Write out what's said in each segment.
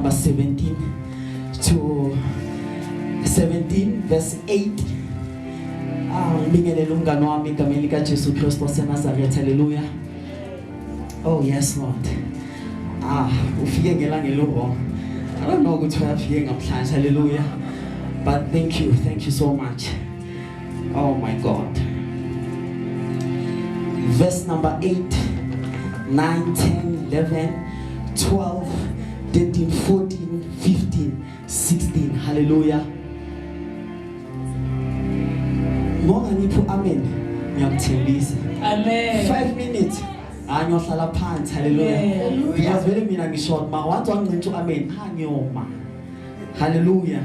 number 17 to 17, verse 8. Ngibingelele umngane wami egameni lika Jesu Kristu waseNazaretha. Hallelujah. Oh yes, Lord. Ufike ngelanga elobho. I don't know ukuthi uyafike ngamhlanje. Hallelujah. But thank you so much. Oh my God. Verse number 8, 9, 10, 11, 12, 13, 14, 15, 16. Hallelujah. Ngoba ngipho amen. Ngiyakuthembisa. Amen. 5 minutes. Angiyohlala phansi. Hallelujah. Because vele mina ngishort ma wathi wangicinga amen. Ngiyoma. Hallelujah.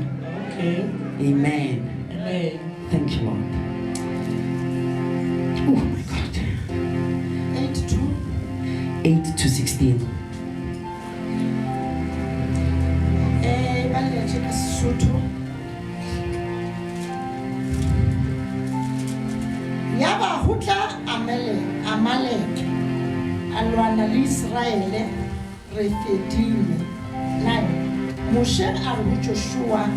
Okay. Amen. Amen. Thank you, Lord. Oh my God. 8 to 16. Baletse ka Sesotho. Yaba hutla Amalek alwana le Israele re fedile. 9. Moshe a re ho Joshua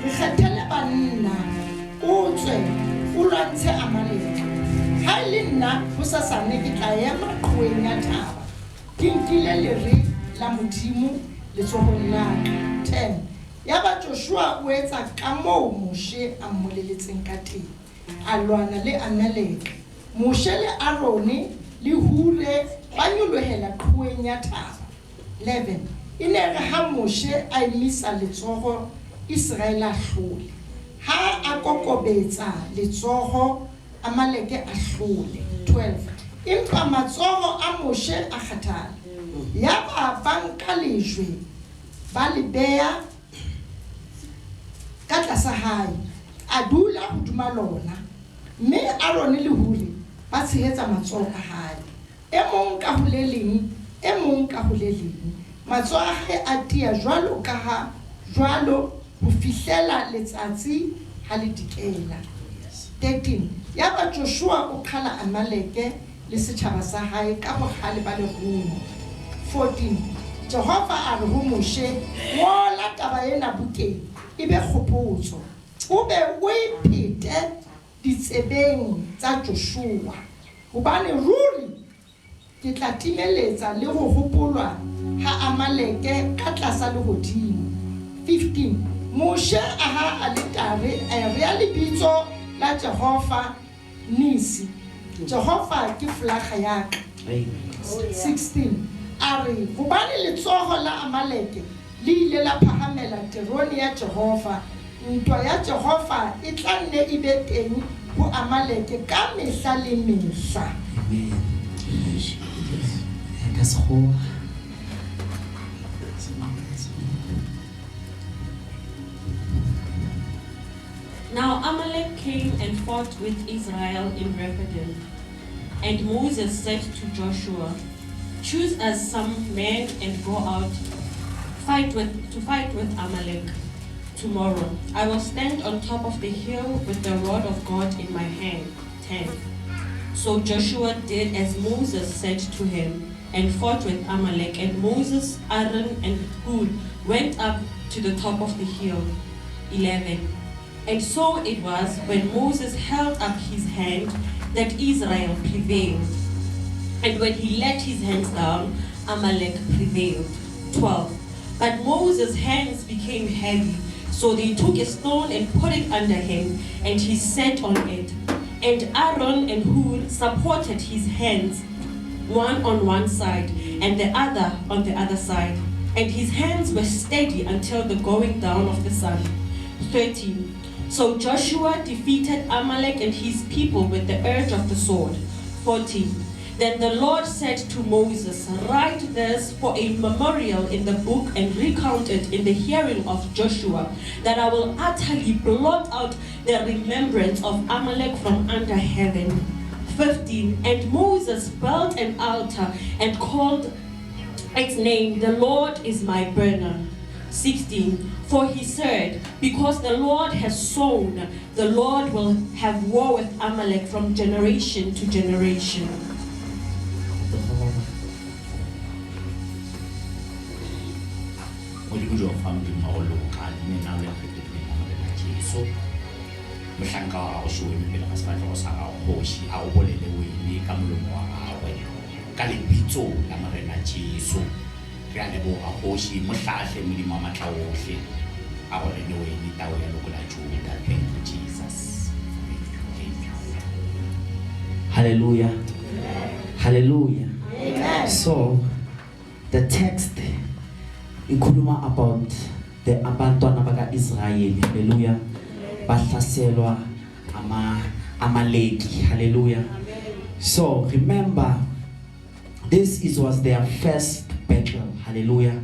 re kgethele banna o tswe o lwantshe Amalek. Ha le nna ho sasane ke tla ema qhoeng ya thaba. Ke nkile leri la Modimo le tsohong la 10. Yaba Joshua o etsa ka moo Moshe a mmoleletseng ka teng. A lwana le Amalek. Moshe le Arone le Hure ba nyolohela qhoeng ya thaba. 11. Ine re ha Moshe a emisa letsoho Israel a hlole. Ha a kokobetsa letsoho Amalek a hlole. 12. Impa matsoho a Moshe a kgathala. Yaba banka lejwe ba le beya ka tlasa hae a dula hodima lona, mme Aaron le Hure ba tshehetsa matsoho a hae, e mong ka ho le leng, e mong ka ho le leng. Matsoho a hae a tia jwalo ho fihlela letsatsi ha le dikela. 13. Yaba Joshua o qhala Amalek le setjhaba sa hae ka bohale ba lerumo. 14. Jehova a re ho Moshe, ngola taba ena bukeng ebe kgopotso, o be o iphete ditsebeng tsa Joshua, hobane ruri ke tla timeletsa le ho hopolwa ha Amalek ka tlasa lehodimo. 15. Moshe a ha alitare a rea lebitso la Jehova Nisi. Jehova ke flaga ya ka. 16. Ari hobane letsoho la Amalek le ile la phahamela teroni ya Jehova, ntwa ya Jehova e tla nne e be teng ho Amalek ka mehla le mehla. Amen. Now Amalek came and fought with Israel in Rephidim. And Moses said to Joshua, choose us some men and go out to fight with Amalek. Tomorrow I will stand on top of the hill with the rod of God in my hand. 10. So Joshua did as Moses said to him and fought with Amalek, and Moses, Aaron, and Hur went up to the top of the hill. 11. And so it was when Moses held up his hand that Israel prevailed. And when he let his hands down, Amalek prevailed. 12. But Moses' hands became heavy, so they took a stone and put it under him, and he sat on it. And Aaron and Hur supported his hands, one on one side and the other on the other side. And his hands were steady until the going down of the sun. 13. So Joshua defeated Amalek and his people with the edge of the sword. 14. Then the Lord said to Moses, write this for a memorial in the book and recount it in the hearing of Joshua, that I will utterly blot out the remembrance of Amalek from under heaven. 15. And Moses built an altar and called its name, the Lord is my banner. 16. For he said, because the Lord has sown, the Lord will have war with Amalek from generation to generation. kujo family maholo kali ne na le khete ne na le Jesu mhlanka o sho ime pela masipala o sa go shi a o bolele we ni ka molomo wa gawe ka le bitso la marena Jesu re a lebo a go shi mohlahle modimo wa matla ohle a go rene we ni tawo ya lokola Juda. Thank you Jesus. Hallelujah. Hallelujah. Amen. So the text ikhuluma about the abantwana baka Israel. Hallelujah. Bahlaselwa Amaleki. Hallelujah. So remember, this was their first battle. Hallelujah.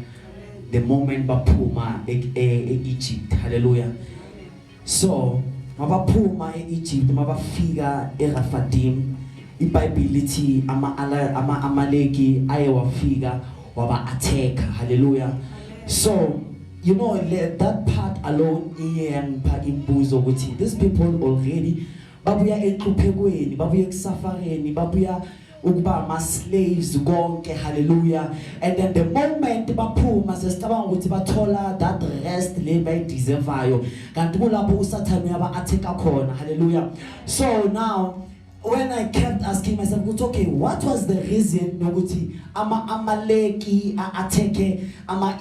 The moment baphuma Egypt. Hallelujah. So mabaphuma Egypt, mabafika eRafadim, iBhayibheli lithi Amaleki ayewafika waba attack. Hallelujah. So you know that part alone iyangipha imbuzo ukuthi these people already babuya eqhuphekweni, babuya ekusafareni, babuya ukuba ama slaves konke. Hallelujah. And then the moment baphuma sesicabanga ukuthi bathola that rest le bayideservayo, kanti kulapho uSathane uyaba attack khona. Hallelujah. So now when I kept asking myself, okay, what was the reason nokuthi Amaleki attack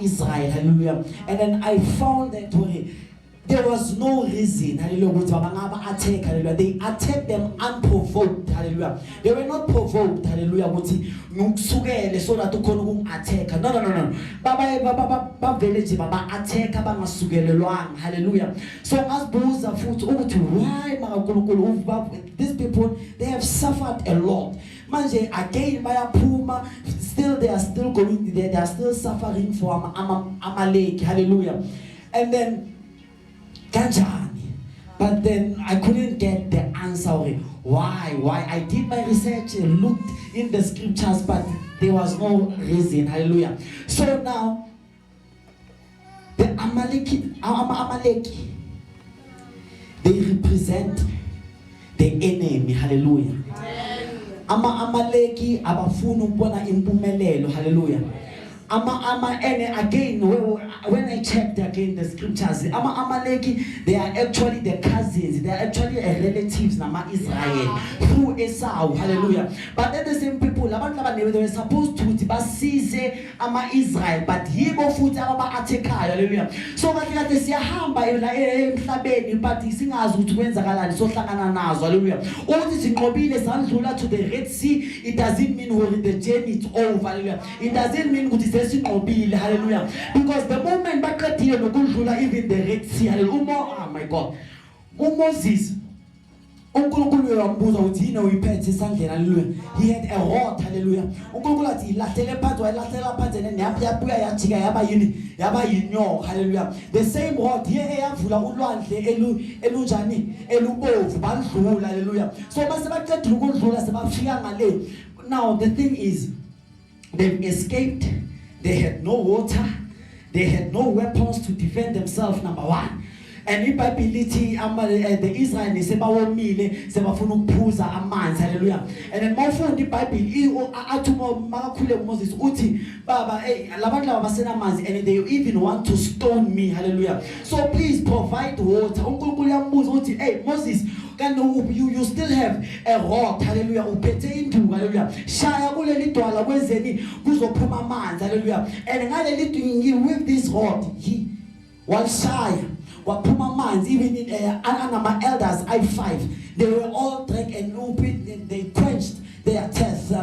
Israel? Hallelujah. And then I found that there was no reason. Hallelujah. Attack. Hallelujah. They attacked them unprovoked. Hallelujah. They were not provoked. Hallelujah. So that to attack. No. Baba village baba attack hallelujah. So as boys are foot why these people, they have suffered a lot. Manje again by Puma, still they are still going there, they are still suffering for Amalek. Hallelujah. And then Kanjani. But then I couldn't get the answer. Why? I did my research and looked in the scriptures, but there was no reason. Hallelujah. So now the Amaleki, they represent the enemy. Hallelujah. Amaleki abafuna ukubona impumelelo. Hallelujah. And again, when I checked again the scriptures, Amaleki, they are actually the cousins, they are actually relatives Nama Israel through Esau. Hallelujah. But then the same people, they were supposed to seize Israel, but he go foot attack. Hallelujah. So but hallelujah. All this to the Red Sea, it doesn't mean the journey is over. Hallelujah. It doesn't mean hallelujah. Because the moment back here even the Red Sea, hallelujah. Oh my God. Moses, he had a rod, hallelujah. Hallelujah. The same rod here, hallelujah. So now the thing is, they've escaped. They had no water. They had no weapons to defend themselves, number one. And in Bibility, the Israelis sebafuna ukuphuza amanzi. Hallelujah. And then mawufunda iBhayibheli athuma makakhule Moses uthi baba labantu laba basena amanzi and they even want to stone me. Hallelujah. So please provide water. uNkulunkulu uyambuza uthi hey Moses, you still have a rod. Hallelujah. Uphethe induku. Hallelujah. Shaya kuleli dwala kwenzeni kuzophuma amanzi. Hallelujah. And ngaleli with this rod he was shy. Wapuma mans, even in my elders, I5, they were all drank and open, they quenched their thirst.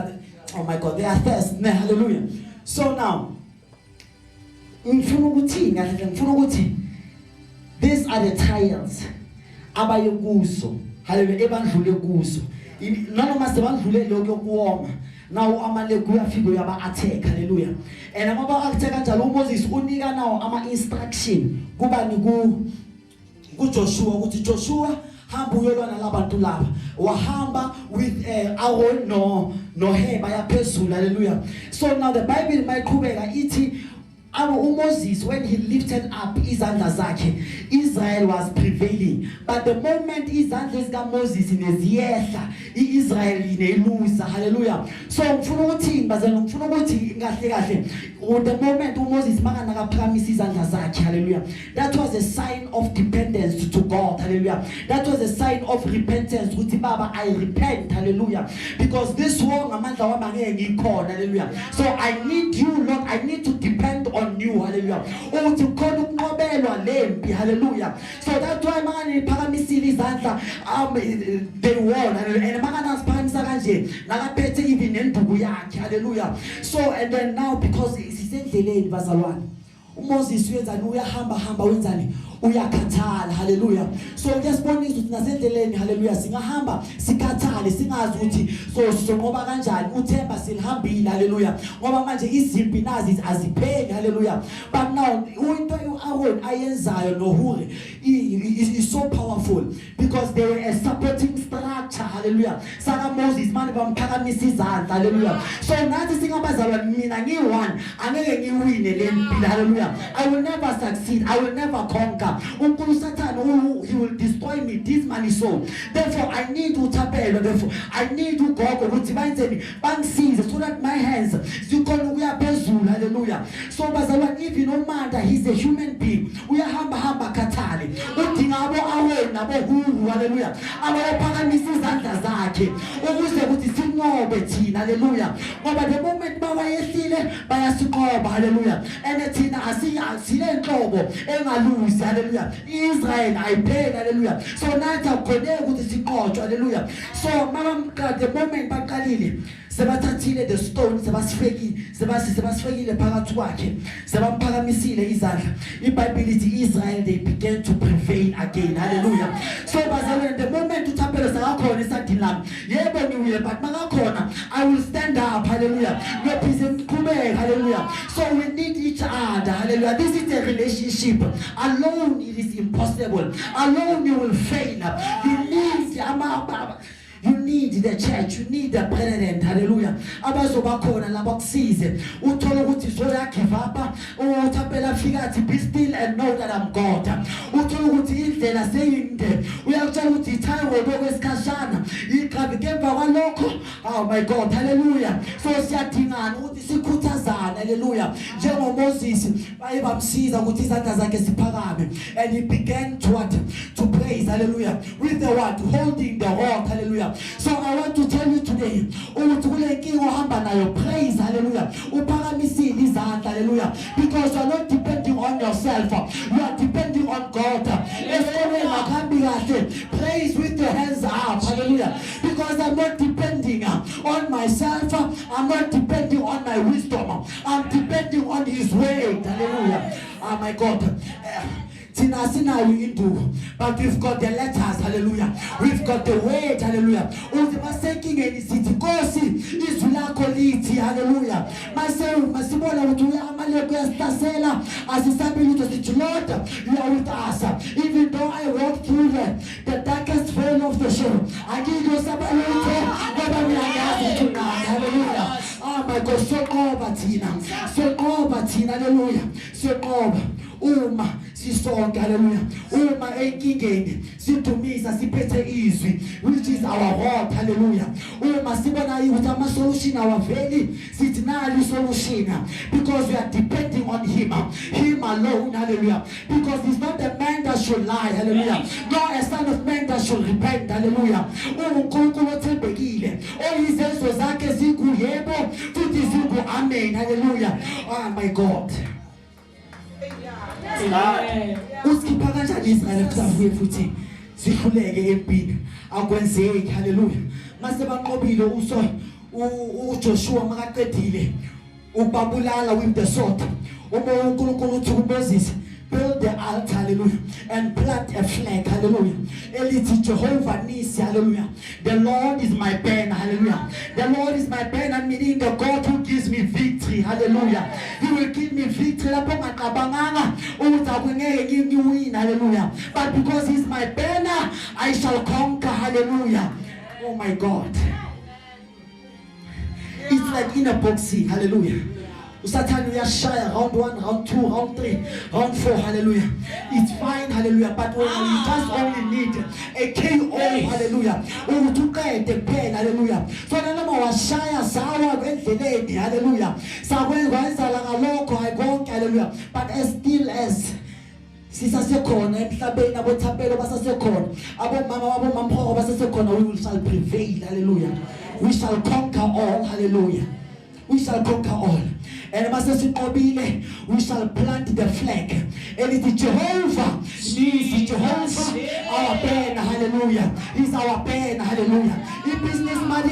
Oh my God, their thirst. Hallelujah. So now, these are the trials. Abayoguso. Hallelujah. Ebanjule guso. None of us ebanjule logo kuoma. Now Amaleki uyafika yaba attack. Hallelujah. And amaba attack kanjalo Moses unika now ama instruction kubani ku Joshua ukuthi Joshua hamba uyolwana labantu laba. Wahamba with Aaron no Heba yaphezulu. Hallelujah. So now the Bible mayiqhubeka ithi Moses, when he lifted up izandla zakhe, Israel was prevailing. But the moment izandla zika Moses ineziyehla, Israel ineluza. Hallelujah. So ngifuna ukuthi bazalwane, ngifuna ukuthi kahle kahle, the moment Moses makana kaphakamisa izandla zakhe, hallelujah, that was a sign of dependence to God. Hallelujah. That was a sign of repentance. Uthi baba, I repent. Hallelujah. Because this war ngamandla wami angeke ngikhona. Hallelujah. So I need you, Lord. I need to depend on you. Hallelujah. Uthi khona ukunqobelwa lempi. Hallelujah. So that's why mangani phakamisile izandla, they won. And mangana siphakamisa kanje nakaphethe even nenduku yakhe. Hallelujah. So and then now, because sisendleleni bazalwane, uMoses wenzani, uyahamba wenzani, uyakhathala. Hallelujah. So kuyasibonisa ukuthi nasendleleni, hallelujah, singahamba sikhathale, singazi ukuthi so sizonqoba kanjani, uthemba silihambile. Hallelujah. Ngoba manje izimpi nazi azipheli. Hallelujah. But now into uAaron ayenzayo noHuri is so powerful because they were a supporting structure. Hallelujah. Saka Moses manje bamphakamisa izandla. Hallelujah. So nathi singabazalwane, mina ngi1 angeke ngiwine lempi. Hallelujah. I will never succeed. I will never conquer. Satan, he will destroy me, this man is so. Therefore, I need to tapelo. Therefore, I need to go ukuthi bangenzeni bangisize so that my hands zikhona ukuya phezulu. Hallelujah. So bazalwane, even uManda, he's a human being. Uyahamba khathale. Udinga abo-Aaron nabo-Huri. Hallelujah. Abaphakamisa izandla zakhe ukuze ukuthi sinqobe thina. Hallelujah. Ngoba the moment bawayehlile bayasiqoba. Hallelujah. And thina asile inhlobo engaluzi. Hallelujah. Israel ayipheli. Hallelujah. So nathi akukhoneki ukuthi siqotshwe. Hallelujah. So the moment baqalile sebathathile the stone sebasifekile phakathi kwakhe, sebamphakamisile izandla, iBhayibheli ithi Israel, they began to prevail again. Hallelujah. So bazalwane, the moment uthapelo sakakhona esadini lami, yebo ngiwile, but makakhona I will stand up. Hallelujah. Ngiyophinde ngiqhubeke. Hallelujah. So we need each other. Hallelujah. This is a relationship. Alone it is impossible. Alone you will fail. You need the church, you need the president. Hallelujah. Abazobakhona labakusize uthola ukuthi zoya give up, uthapela fika athi be still and know that I'm God. Uthola ukuthi indlela seyinde, uyakuthola ukuthi ithayiko lokwesikhashana iqhabi kemva kwalokho. Oh my God. Hallelujah. So siyadingana ukuthi sikhuthazane. Hallelujah. NjengoMoses bayebamsiza ukuthi izandla zakhe siphakame, and he began to praise. Hallelujah. With the word holding the rock. Hallelujah. So I want to tell you today, praise. Hallelujah. Hallelujah. Because you are not depending on yourself, you are depending on God. Praise with your hands up. Hallelujah. Because I'm not depending on myself, I'm not depending on my wisdom, I'm depending on His word. Hallelujah. Oh my God. But we've got the letters. Hallelujah. We've got the word. Hallelujah. Hallelujah. You are with us. Even though I walk through the darkest vale of the shadow, I give you somebody. Hallelujah. Oh my God. So over Tina. Hallelujah. So sisonke. Hallelujah. Uma enkingeni sidumisa siphethe izwi, which is our hope. Hallelujah. Uma sibona ukuthi ama-solution awaveli, sithi nali solution, because we are depending on him alone. Hallelujah. Because he's not a man that should lie. Hallelujah. Nor a son of man that should repent. Hallelujah. uNkulunkulu othembekile, oyizenzo zakhe zinguyebo futhi zingu-amen. Hallelujah. Oh my God. Usikhipha kanjani Israel kusavuye futhi sihluleke empini akwenzeki. Hallelujah. Mase banqobile uJoshua makaqedile ukubabulala with the sword, uNkulunkulu uthi kuMoses, build the altar. Hallelujah. And plant a flag. Hallelujah. Elithi Jehovah Nisi. Hallelujah. The Lord is my banner. Hallelujah. The Lord is my banner, meaning the God who gives me victory. Hallelujah. He will give me victory. Hallelujah. But because he's my banner, I shall conquer. Hallelujah. Oh my God. It's like in a boxing. Hallelujah. Satan uyashaya round 1, round 2, round 3, round 4, hallelujah. It's fine, hallelujah. But when you just only need a KO, hallelujah. Utuqede kuphela, hallelujah. So noma washaya sawa endleleni, hallelujah. Sakwenza la ngalokho ayikonke, hallelujah. But as still as sisasekhona emhlabeni abothapelo basasekhona abomama abomamphoko basasekhona, we shall prevail, hallelujah. We shall conquer all, hallelujah. We shall conquer all. And we shall plant the flag. And it is Jehovah. Is Jehovah our banner, hallelujah. He's our banner, hallelujah. In business man,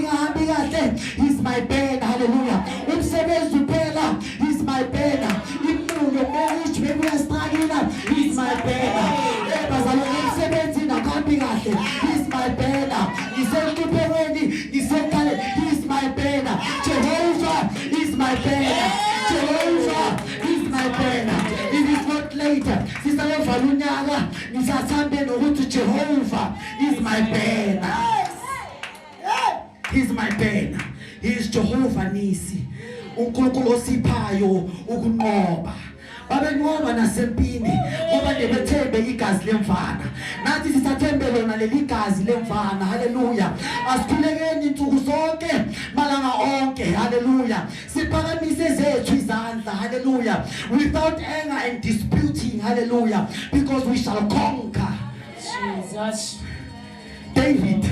he's my banner, hallelujah. In service to banner, he's my banner. In your marriage, maybe we are struggling, he's my banner. He's my banner. He's my banner. Jehovah is my banner. Jehovah is my banner. It is not later. Sister Valunyala, Nisasambe Norutu, Jehovah is my banner. He's my banner. He is Jehovah Nisi. Unkulunkulu osiphayo ukunqoba. Babenqoba nasempini ngoba nebethembe igazi lemfana. Nathi sisathembe lona leli gazi lemfana. Hallelujah. Asikhulekeni insuku zonke malanga onke. Hallelujah. Siphakamise zethu izandla. Hallelujah. Without anger and disputing. Hallelujah. Because we shall conquer. Jesus. David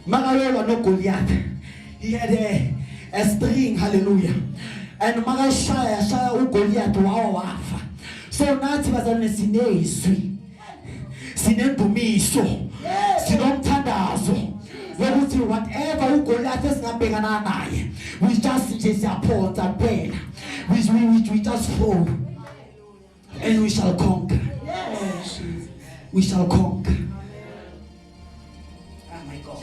makalelwa no Goliath. He had a string. Hallelujah. And magashaya uGoliath wafa. So nathi bazalwane sinezwi, sinendumiso, sinomthandazo wokuthi whatever uGoliath esingabhekana naye, we just support kuphela. We just fall and we shall conquer. We shall conquer. Oh my God.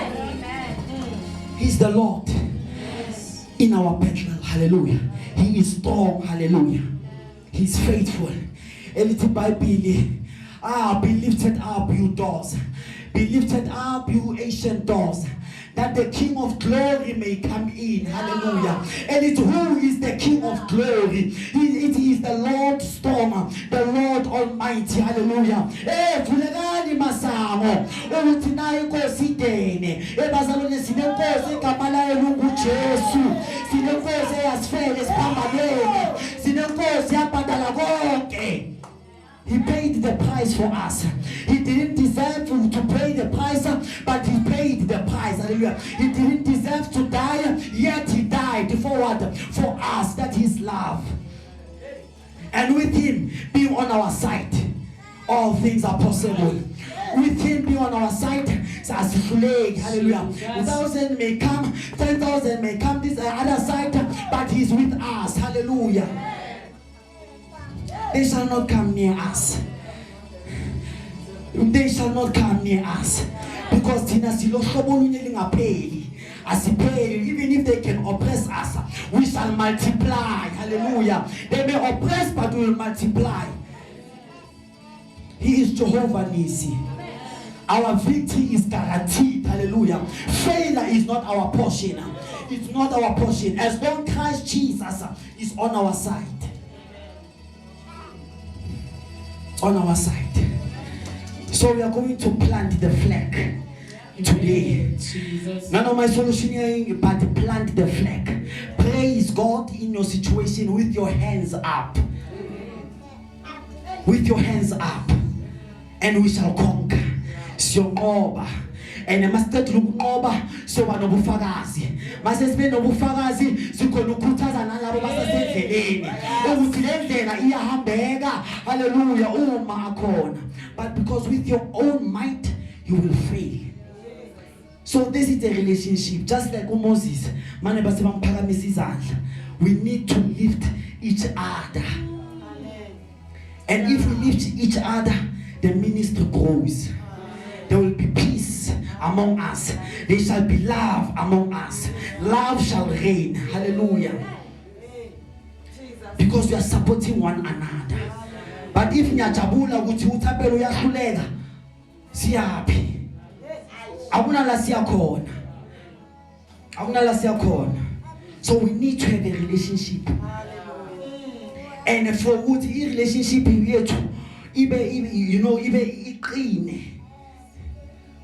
Amen. He's the Lord in our battle, hallelujah. He is strong, hallelujah. He's faithful. Elithi Bible, be lifted up, you doors. Be lifted up, you ancient doors, that the King of glory may come in, hallelujah. And it's who is the King of glory? It is the Lord strong, the Lord Almighty, hallelujah. Vulekani masango ukuthi nayo inkosi idene ebazalwane sinenkosi igama layo lunguJesu, sinenkosi eyasifela esiphambaneni, sinenkosi yabhadala konke. He paid the price for us. He didn't deserve to pay the price, but he paid the price. Hallelujah. He didn't deserve to die, yet he died for what? For us. That is love. And with him being on our side, all things are possible. With him being on our side, as flag, hallelujah. 1,000 may come, 10,000 may come this other side, but he's with us, hallelujah. They shall not come near us. They shall not come near us. Because even if they can oppress us, we shall multiply. Hallelujah. They may oppress, but we will multiply. He is Jehovah Nisi. Our victory is guaranteed. Hallelujah. Failure is not our portion. It's not our portion. As long as Christ Jesus is on our side. On our side. So we are going to plant the flag today. None of my solution here, but plant the flag. Praise God in your situation with your hands up. With your hands up. And we shall conquer. Siyomoba. And I must start to look over so one of Fagazi. Must spend over Fagazi, so could put us another hallelujah, oh my. But because with your own might, you will fail. So this is a relationship, just like Moses. We need to lift each other. And if we lift each other, the ministry grows. There will be peace among us. There shall be love among us. Love shall reign. Hallelujah. Because we are supporting one another. But if nyajabula ukuthi uthapelo uyahluleka, siyapi? Akuna la siyakhona. Akuna la siyakhona. So we need to have a relationship. And for what relationship yethu ibe iqine,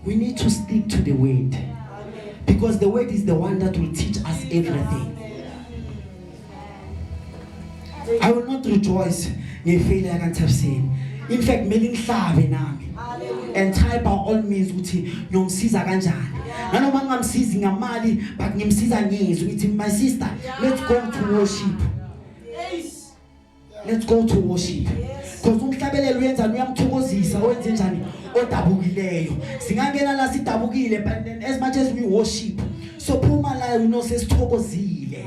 we need to stick to the word, because the word is the one that will teach us everything. I will not rejoice ngefailure yakanthabiseni. In fact, mele ngihlabe nami and try by all means ukuthi ngiyomsiza kanjani. Nanoma ngingamsizi ngamali, but ngimsiza ngizwe ukuthi my sister, let's go to worship. Let's go to worship. Because umhlabelelo uyenzani, uyamthokozisa, wenze njani odabukileyo. Singangena la sidabukile, but then as much as we worship, so phuma la sesithokozile.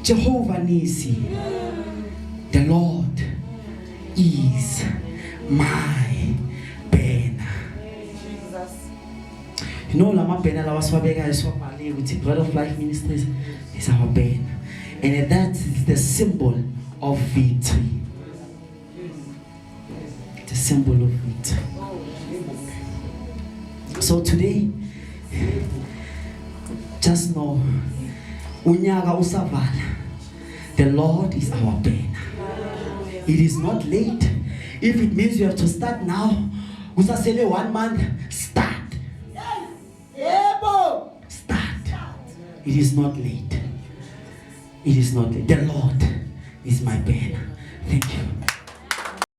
Jehovah Nisi, the Lord is my banner. You know, lama banner la waswabeka iswabale with Bread of Life Ministries is our banner, and that is the symbol of victory. The symbol of victory. So today, just know, unyaka usavala, the Lord is our banner. It is not late. If it means you have to start now, usasele 1 month, start. Start. It is not late. It is not late. The Lord is my banner. Thank you.